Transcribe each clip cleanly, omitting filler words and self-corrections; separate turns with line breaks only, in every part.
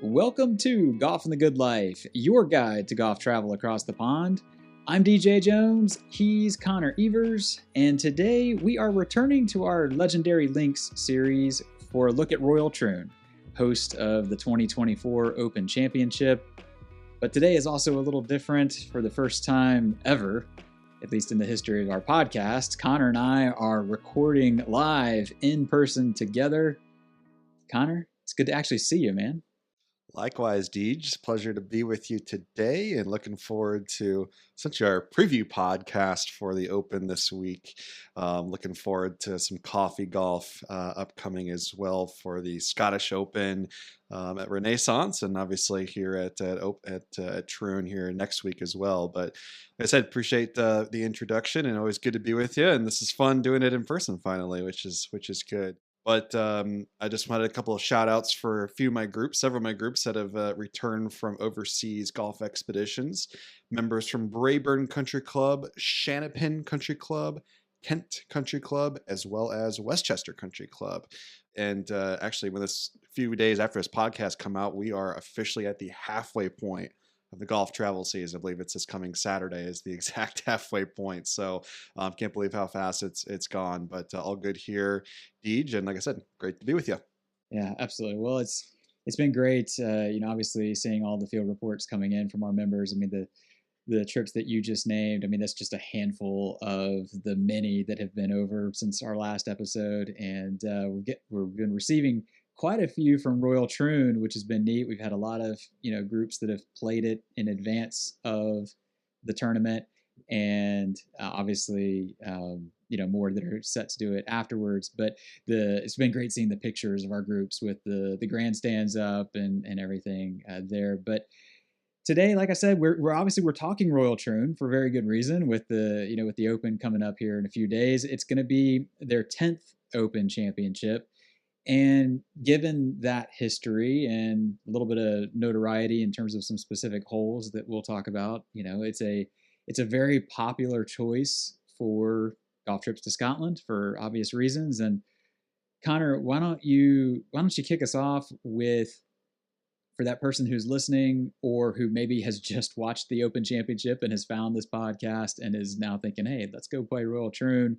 Welcome to Golf and the Good Life, your guide to golf travel across the pond. I'm DJ Jones, he's Connor Evers, and today we are returning to our Legendary Links series for a look at Royal Troon, host of the 2024 Open Championship. But today is also a little different. For the first time ever, at least in the history of our podcast, Connor and I are recording live in person together. Connor, it's good to actually see you, man.
Likewise, Deej. It's a pleasure to be with you today and looking forward to essentially our preview podcast for the Open this week. Looking forward to some coffee golf upcoming as well for the Scottish Open at Renaissance, and obviously here at Troon here next week as well. But like I said, appreciate the introduction, and always good to be with you. And this is fun doing it in person finally, which is good. But I just wanted a couple of shout outs for several of my groups that have returned from overseas golf expeditions. Members from Brayburn Country Club, Shanapin Country Club, Kent Country Club, as well as Westchester Country Club. And actually, when this few days after this podcast come out, we are officially at the halfway point of the golf travel season. I believe it's this coming Saturday is the exact halfway point. So can't believe how fast it's gone, but all good here, Deej. And like I said, great to be with you.
Yeah, absolutely. Well, it's been great. Obviously seeing all the field reports coming in from our members. I mean, the trips that you just named, I mean, that's just a handful of the many that have been over since our last episode. And we've been receiving quite a few from Royal Troon, which has been neat. We've had a lot of, groups that have played it in advance of the tournament, and obviously, more that are set to do it afterwards. But it's been great seeing the pictures of our groups with the grandstands up and everything there. But today, like I said, we're talking Royal Troon for very good reason. With the Open coming up here in a few days, it's going to be their 10th Open Championship. And given that history and a little bit of notoriety in terms of some specific holes that we'll talk about, it's a very popular choice for golf trips to Scotland for obvious reasons. And Connor, why don't you kick us off with, for that person who's listening or who maybe has just watched the Open Championship and has found this podcast and is now thinking, hey, let's go play Royal Troon.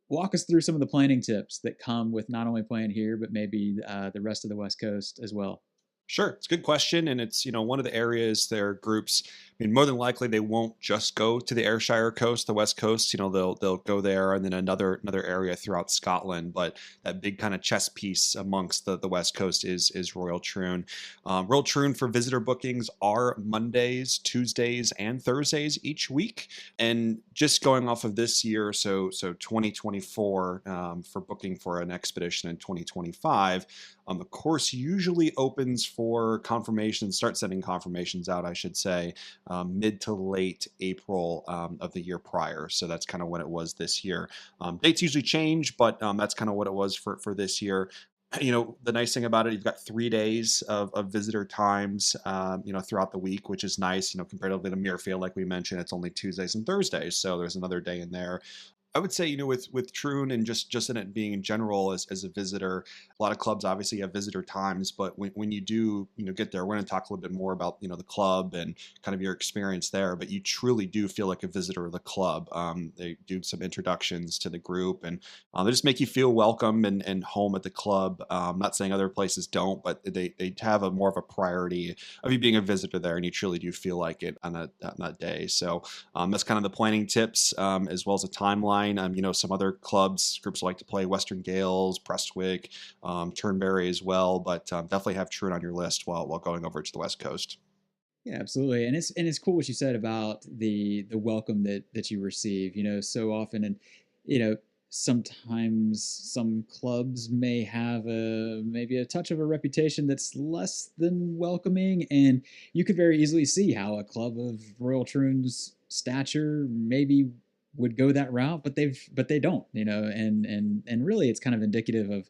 Walk us through some of the planning tips that come with not only playing here, but maybe the rest of the West Coast as well.
Sure. It's a good question. And it's, one of the areas their groups, I mean, more than likely they won't just go to the Ayrshire coast, the West Coast, they'll go there and then another area throughout Scotland. But that big kind of chess piece amongst the West Coast is Royal Troon. Royal Troon for visitor bookings are Mondays, Tuesdays, and Thursdays each week. And just going off of this year, so 2024 for booking for an expedition in 2025, the course usually opens for confirmations, start sending confirmations out, I should say, mid to late April of the year prior. So that's kind of when it was this year. Dates usually change, but that's kind of what it was for this year. The nice thing about it, you've got 3 days of visitor times, throughout the week, which is nice, comparatively to Muirfield, like we mentioned, it's only Tuesdays and Thursdays. So there's another day in there. I would say, with Troon and just in it being in general as a visitor, a lot of clubs obviously have visitor times, but when you do, get there, we're going to talk a little bit more about, the club and kind of your experience there, but you truly do feel like a visitor of the club. They do some introductions to the group, and they just make you feel welcome and home at the club. Not saying other places don't, but they have a more of a priority of you being a visitor there, and you truly do feel like it on that day. So that's kind of the planning tips, as well as a timeline. Some other groups like to play Western Gales, Prestwick, Turnberry as well, but definitely have Troon on your list while going over to the West Coast.
Yeah, absolutely. And it's cool what you said about the welcome that you receive, so often. And, sometimes some clubs may have maybe a touch of a reputation that's less than welcoming. And you could very easily see how a club of Royal Troon's stature maybe would go that route, but they don't, and really it's kind of indicative of,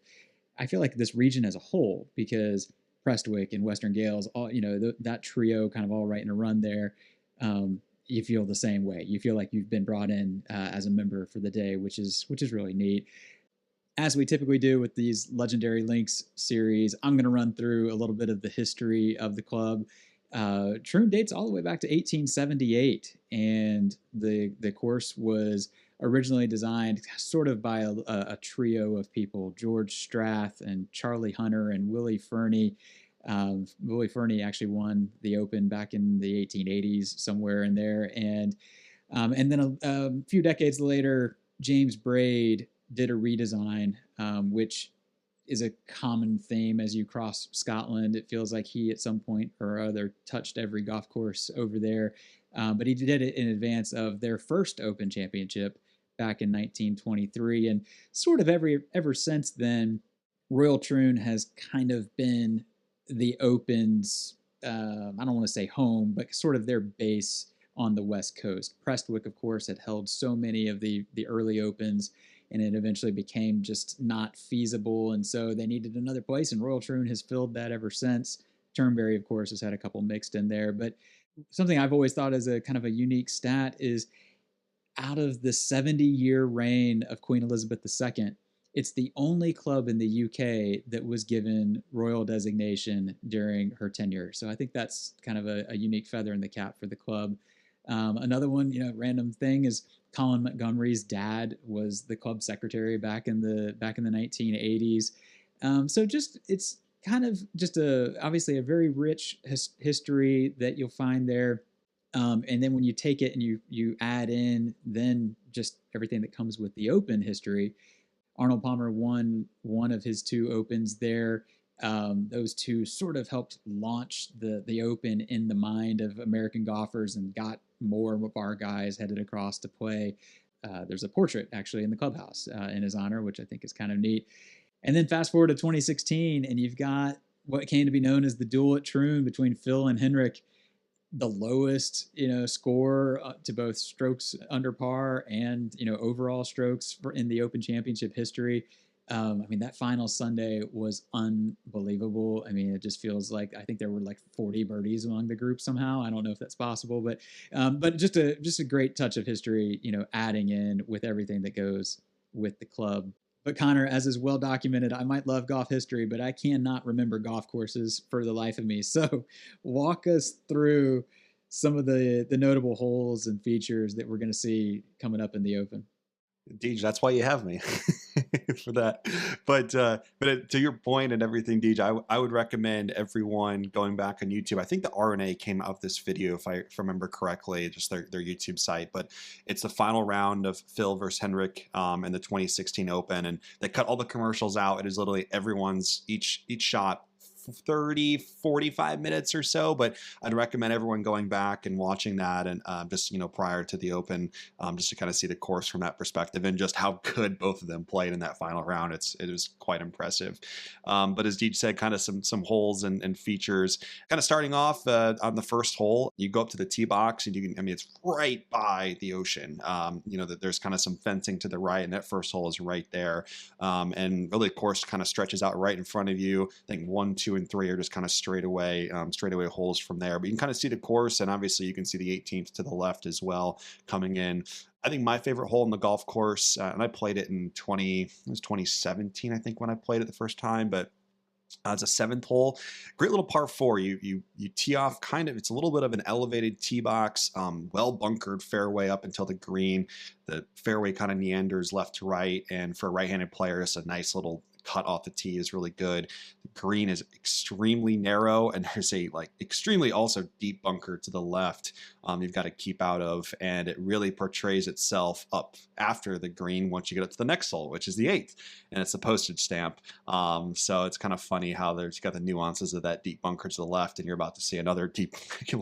I feel like, this region as a whole, because Prestwick and Western Gales, all, that trio kind of all right in a run there. You feel the same way. You feel like you've been brought in as a member for the day, which is really neat. as we typically do with these Legendary Links series, I'm going to run through a little bit of the history of the club. Troon dates all the way back to 1878, and the course was originally designed sort of by a trio of people: George Strath and Charlie Hunter and Willie Fernie. Willie Fernie actually won the Open back in the 1880s, somewhere in there, and then a few decades later, James Braid did a redesign, which is a common theme as you cross Scotland. It feels like he, at some point or other, touched every golf course over there. But he did it in advance of their first Open Championship back in 1923, and sort of ever since then, Royal Troon has kind of been the Open's, I don't want to say home, but sort of their base on the West Coast. Prestwick, of course, had held so many of the early Opens, and it eventually became just not feasible, and so they needed another place, and Royal Troon has filled that ever since. Turnberry, of course, has had a couple mixed in there, but something I've always thought as a kind of a unique stat is, out of the 70-year reign of Queen Elizabeth II, it's the only club in the UK that was given royal designation during her tenure. So I think that's kind of a unique feather in the cap for the club. Another one, random thing, is Colin Montgomery's dad was the club secretary back in the 1980s. So just it's kind of just obviously a very rich history that you'll find there. And then when you take it and you add in then just everything that comes with the Open history, Arnold Palmer won one of his two Opens there. Those two sort of helped launch the Open in the mind of American golfers and got more of our guys headed across to play. There's a portrait actually in the clubhouse in his honor, which I think is kind of neat. And then fast forward to 2016, and you've got what came to be known as the duel at Troon between Phil and Henrik, the lowest score to both strokes under par and overall strokes in the Open Championship history. That final Sunday was unbelievable. It just feels like, I think there were like 40 birdies among the group somehow. I don't know if that's possible, but just a great touch of history, adding in with everything that goes with the club. But Connor, as is well documented, I might love golf history, but I cannot remember golf courses for the life of me. So walk us through some of the notable holes and features that we're going to see coming up in the Open.
Deej, that's why you have me for that. But to your point and everything, Deej, I would recommend everyone going back on YouTube. I think the RNA came out of this video, if I remember correctly, just their YouTube site. But it's the final round of Phil versus Henrik in the 2016 Open, and they cut all the commercials out. It is literally everyone's each shot 30, 45 minutes or so, but I'd recommend everyone going back and watching that, and just prior to the Open, just to kind of see the course from that perspective and just how good both of them played in that final round. It was quite impressive. But as Deej said, kind of some holes and features. Kind of starting off on the first hole, you go up to the tee box, and it's right by the ocean. That there's kind of some fencing to the right, and that first hole is right there. And really, the course kind of stretches out right in front of you. I think 1, 2, and 3 are just kind of straightaway holes from there. But you can kind of see the course, and obviously you can see the 18th to the left as well coming in. I think my favorite hole in the golf course, and I played it in 2017, I think, when I played it the first time, but it's a 7th hole. Great little par 4. You tee off it's a little bit of an elevated tee box, well bunkered fairway up until the green. The fairway kind of meanders left to right, and for a right-handed player, it's a nice little cut off the tee is really good. The green is extremely narrow, and there's a extremely also deep bunker to the left you've got to keep out of, and it really portrays itself up after the green once you get up to the next hole, which is the 8th, and it's a postage stamp. So it's kind of funny how you got the nuances of that deep bunker to the left, and you're about to see another deep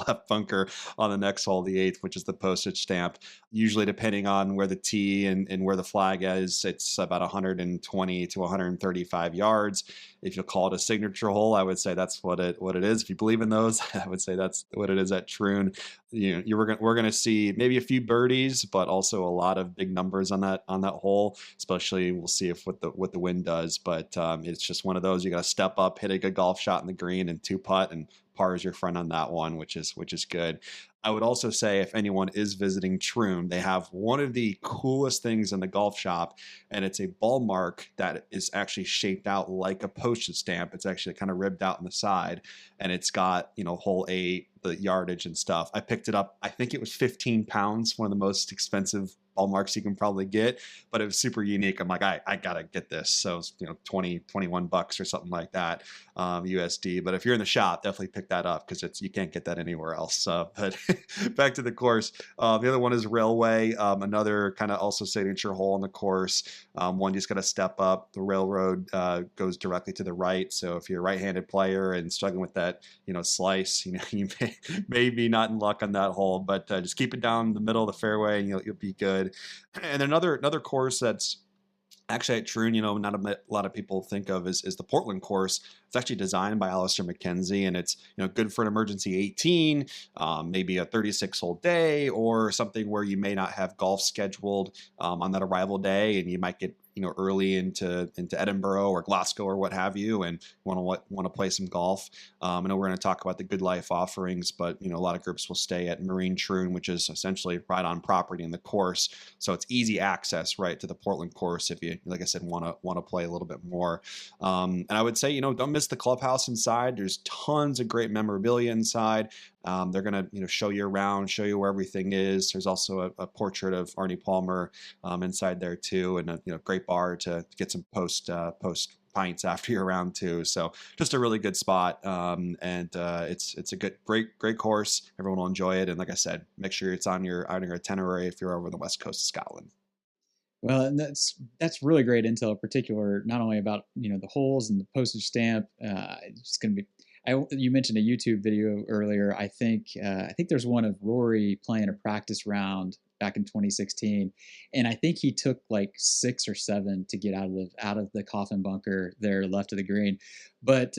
left bunker on the next hole, the 8th, which is the postage stamp. Usually, depending on where the tee and where the flag is, it's about 120 to 135 yards. If you'll call it a signature hole, I would say that's what it is. If you believe in those, I would say that's what it is at Troon. We're going to see maybe a few birdies, but also a lot of big numbers on that hole. Especially, we'll see if what the wind does. But it's just one of those. You got to step up, hit a good golf shot in the green, and 2-putt, and par is your friend on that one, which is good. I would also say if anyone is visiting Troon, they have one of the coolest things in the golf shop, and it's a ball mark that is actually shaped out like a postage stamp. It's actually kind of ribbed out on the side, and it's got, hole 8, the yardage and stuff. I picked it up. I think it was 15 pounds, one of the most expensive ball marks you can probably get, but it was super unique. I'm like, I gotta get this. So it's, 20, 21 bucks or something like that, USD. But if you're in the shop, definitely pick that up because you can't get that anywhere else. But back to the course. The other one is Railway, another kind of also signature hole on the course. One just got to step up. The railroad goes directly to the right. So if you're a right-handed player and struggling with that, slice, you may be not in luck on that hole, but just keep it down the middle of the fairway and you'll be good. And another course that's actually at Troon, not a lot of people think of is the Portland course. It's actually designed by Alistair McKenzie, and it's good for an emergency 18, maybe a 36-hole day, or something where you may not have golf scheduled on that arrival day, and you might get early into Edinburgh or Glasgow or what have you, and want to play some golf. I know we're going to talk about the Good Life offerings, but a lot of groups will stay at Marine Troon, which is essentially right on property in the course, so it's easy access right to the Portland course if you, like I said, want to play a little bit more. And I would say don't miss the clubhouse inside. There's tons of great memorabilia inside. They're going to show you around, show you where everything is. There's also a portrait of Arnie Palmer inside there too, and a great bar to get some post pints after your round too. So just a really good spot, and it's a great course. Everyone will enjoy it, and like I said, make sure it's on your itinerary if you're over the west coast of Scotland.
Well, and that's really great intel, in particular, not only about the holes and the postage stamp. It's going to be. You mentioned a YouTube video earlier. I think there's one of Rory playing a practice round back in 2016, and I think he took like 6 or 7 to get out of the coffin bunker there left of the green. But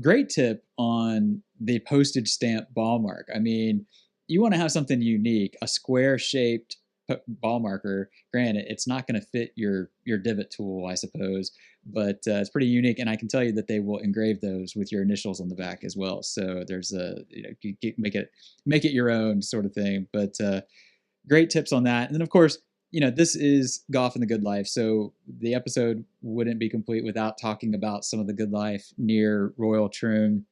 great tip on the postage stamp ball mark. I mean, you want to have something unique, a square shaped ball marker. Granted, it's not going to fit your divot tool, I suppose, but it's pretty unique. And I can tell you that they will engrave those with your initials on the back as well. So there's make it your own sort of thing. But great tips on that. And then of course, this is Golf and the Good Life. So the episode wouldn't be complete without talking about some of the good life near Royal Troon.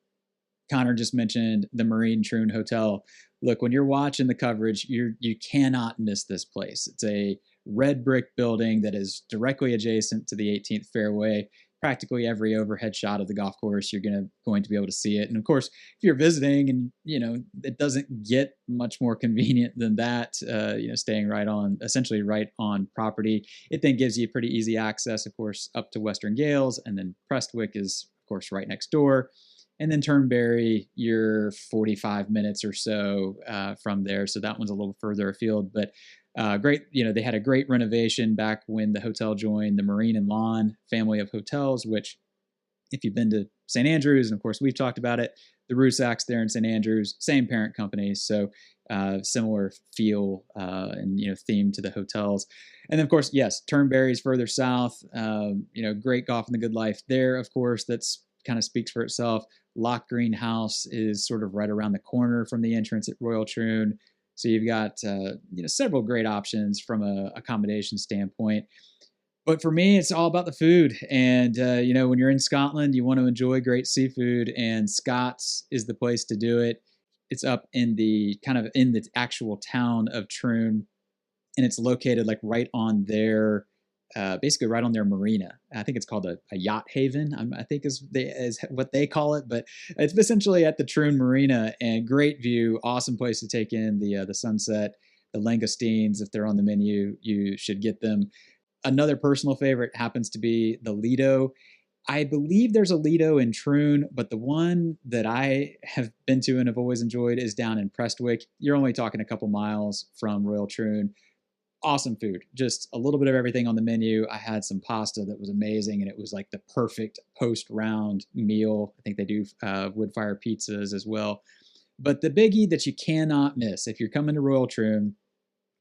Connor just mentioned the Marine Troon Hotel. Look, when you're watching the coverage, you cannot miss this place. It's a red brick building that is directly adjacent to the 18th fairway. Practically every overhead shot of the golf course, you're going to be able to see it. And of course, if you're visiting and it doesn't get much more convenient than that, staying essentially right on property, it then gives you pretty easy access, of course, up to Western Gales, and then Prestwick is, of course, right next door. And then Turnberry, you're 45 minutes or so from there. So that one's a little further afield, but great. They had a great renovation back when the hotel joined the Marine and Lawn family of hotels, which if you've been to St. Andrews, and of course we've talked about it, the Rusacks there in St. Andrews, same parent company. So similar feel and theme to the hotels. And then of course, yes, Turnberry is further south. Great Golf and the Good Life there, of course, that's kind of speaks for itself. Loch Green House is sort of right around the corner from the entrance at Royal Troon. So you've got several great options from a accommodation standpoint. But for me, it's all about the food. And when you're in Scotland, you want to enjoy great seafood, and Scott's is the place to do it. It's up in the actual town of Troon, and it's located like right on their basically right on their marina. I think it's called a yacht haven, I think is what they call it, but it's essentially at the Troon Marina, and great view, awesome place to take in the sunset. The langoustines, if they're on the menu, you should get them. Another personal favorite happens to be the Lido. I believe there's a Lido in Troon, but the one that I have been to and have always enjoyed is down in Prestwick. You're only talking a couple miles from Royal Troon. Awesome food, just a little bit of everything on the menu. I had some pasta that was amazing, and it was like the perfect post-round meal. I think they do wood fire pizzas as well. But the biggie that you cannot miss if you're coming to Royal Troon,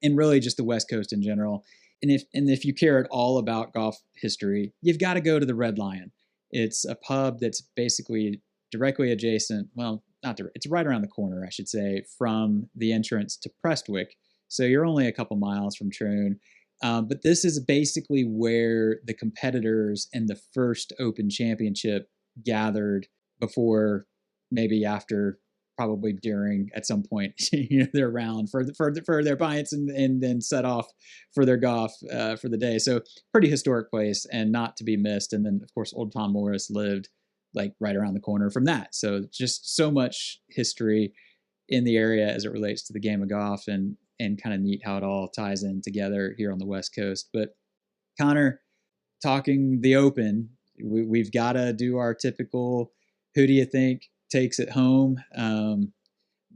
and really just the West Coast in general, and if you care at all about golf history, you've got to go to the Red Lion. It's a pub that's basically directly adjacent, well, it's right around the corner, I should say, from the entrance to Prestwick. So you're only a couple miles from Troon. But this is basically where the competitors in the first Open Championship gathered before, maybe after, probably during, at some point, their round for their pints and then set off for their golf for the day. So pretty historic place and not to be missed. And then of course Old Tom Morris lived like right around the corner from that. So just so much history in the area as it relates to the game of golf, and kind of neat how it all ties in together here on the West Coast. But Connor, talking the Open, we've got to do our typical who do you think takes it home.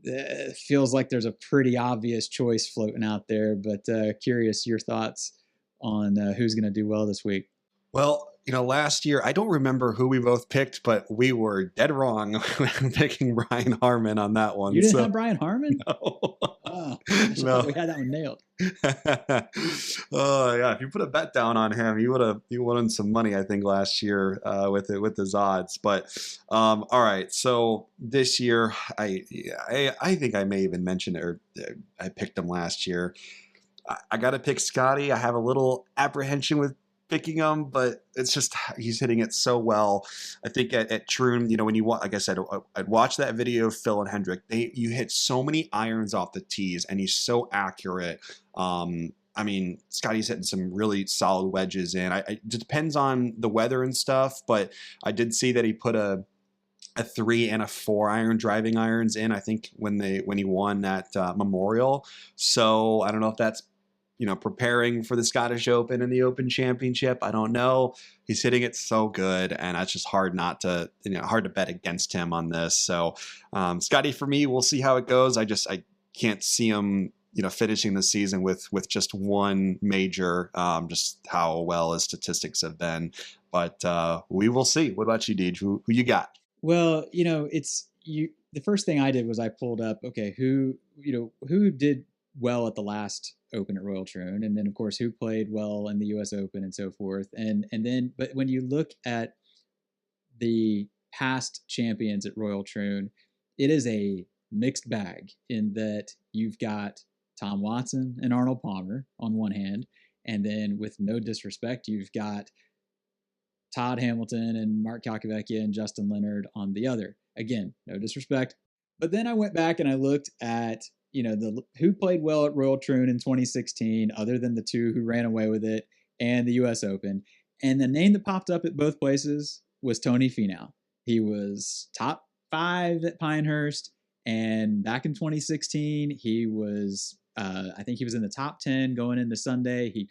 It feels like there's a pretty obvious choice floating out there, but curious your thoughts on who's going to do well this week.
Well, last year, I don't remember who we both picked, but we were dead wrong when picking Brian Harmon on that one.
You didn't have Brian Harmon?
No.
Oh, I thought we had that one nailed.
Oh yeah, if you put a bet down on him, you won some money, I think, last year with his odds. But all right, so this year, I think I may even mention it, or I picked him last year. I got to pick Scotty. I have a little apprehension with picking him, but it's just he's hitting it so well. I think at Troon, when you like I said, I'd watch that video of Phil and Hendrick. You hit so many irons off the tees, and he's so accurate. I mean, Scotty's hitting some really solid wedges in. It depends on the weather and stuff, but I did see that he put a 3 and a 4 iron driving irons in, I think, when he won that Memorial. So I don't know if that's preparing for the Scottish Open and the Open Championship. I don't know. He's hitting it so good, and it's just hard to bet against him on this. So Scotty, for me, we'll see how it goes. I can't see him finishing the season with just one major, just how well his statistics have been. But we will see. What about you, Deej? Who you got?
Well, it's you. The first thing I did was I pulled up, okay, who did well at the last Open at Royal Troon, and then of course who played well in the U.S. Open and so forth, and then but when you look at the past champions at Royal Troon, it is a mixed bag in that you've got Tom Watson and Arnold Palmer on one hand, and then with no disrespect, you've got Todd Hamilton and Mark Calcavecchia and Justin Leonard on the other. Again, no disrespect. But then I went back and I looked at who played well at Royal Troon in 2016, other than the two who ran away with it, and the U.S. Open. And the name that popped up at both places was Tony Finau. He was top 5 at Pinehurst, and back in 2016, he was, I think he was in the top 10 going into Sunday. He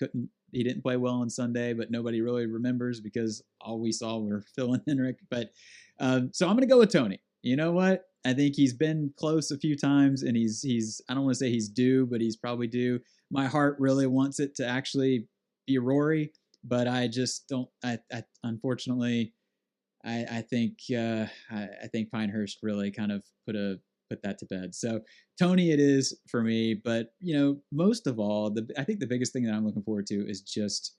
didn't play well on Sunday, but nobody really remembers because all we saw were Phil and Henrik. But so I'm going to go with Tony. You know what? I think he's been close a few times, and he's I don't want to say he's due, but he's probably due. My heart really wants it to actually be Rory, but I just don't. I unfortunately, I think Pinehurst really kind of put that to bed. So Tony it is for me, but most of all, I think the biggest thing that I'm looking forward to is just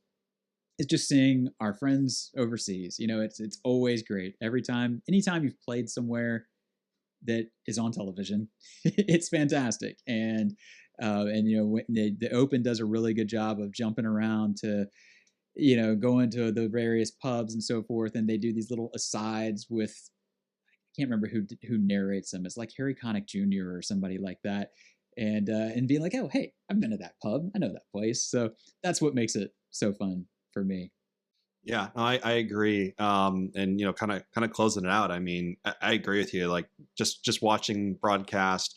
seeing our friends overseas. It's always great. Anytime you've played somewhere that is on television, it's fantastic. And when the Open does a really good job of jumping around to, going to the various pubs and so forth. And they do these little asides with, I can't remember who narrates them. It's like Harry Connick Jr. or somebody like that. And being like, oh, hey, I've been to that pub. I know that place. So that's what makes it so fun for me.
Yeah, I agree. And kind of closing it out. I mean, I agree with you. Like just watching broadcast,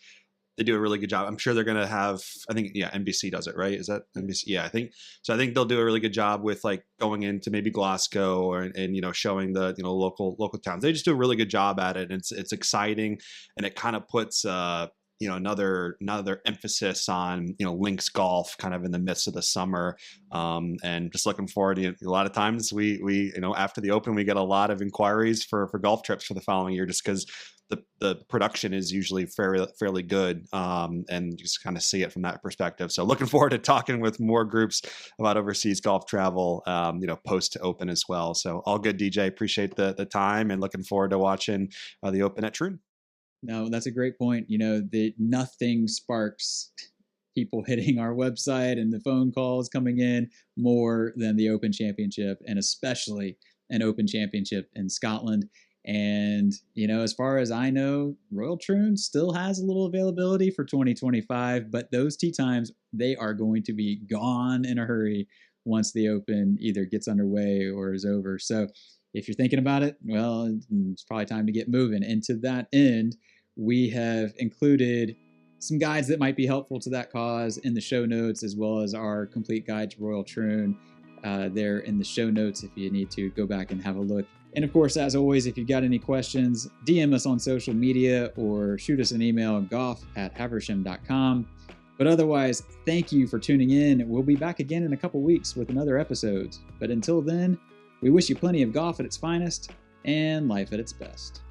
they do a really good job. I'm sure they're going to have, I think, NBC does it, right? Is that NBC? Yeah, I think so. I think they'll do a really good job with like going into maybe Glasgow and showing the local towns. They just do a really good job at it. And it's exciting, and it kind of puts another emphasis on links golf kind of in the midst of the summer, and just looking forward to a lot of times we after the Open we get a lot of inquiries for golf trips for the following year, just because the production is usually fairly good, and just kind of see it from that perspective. So looking forward to talking with more groups about overseas golf travel, post Open as well. So all good, DJ. Appreciate the time, and looking forward to watching the Open at Troon.
No, that's a great point. That nothing sparks people hitting our website and the phone calls coming in more than the Open Championship, and especially an Open Championship in Scotland. And, as far as I know, Royal Troon still has a little availability for 2025, but those tee times, they are going to be gone in a hurry once the Open either gets underway or is over. So if you're thinking about it, well, it's probably time to get moving. And to that end, we have included some guides that might be helpful to that cause in the show notes, as well as our complete guide to Royal Troon there in the show notes if you need to go back and have a look. And of course, as always, if you've got any questions, DM us on social media or shoot us an email, golf@haversham.com. But otherwise, thank you for tuning in. We'll be back again in a couple weeks with another episode. But until then, we wish you plenty of golf at its finest and life at its best.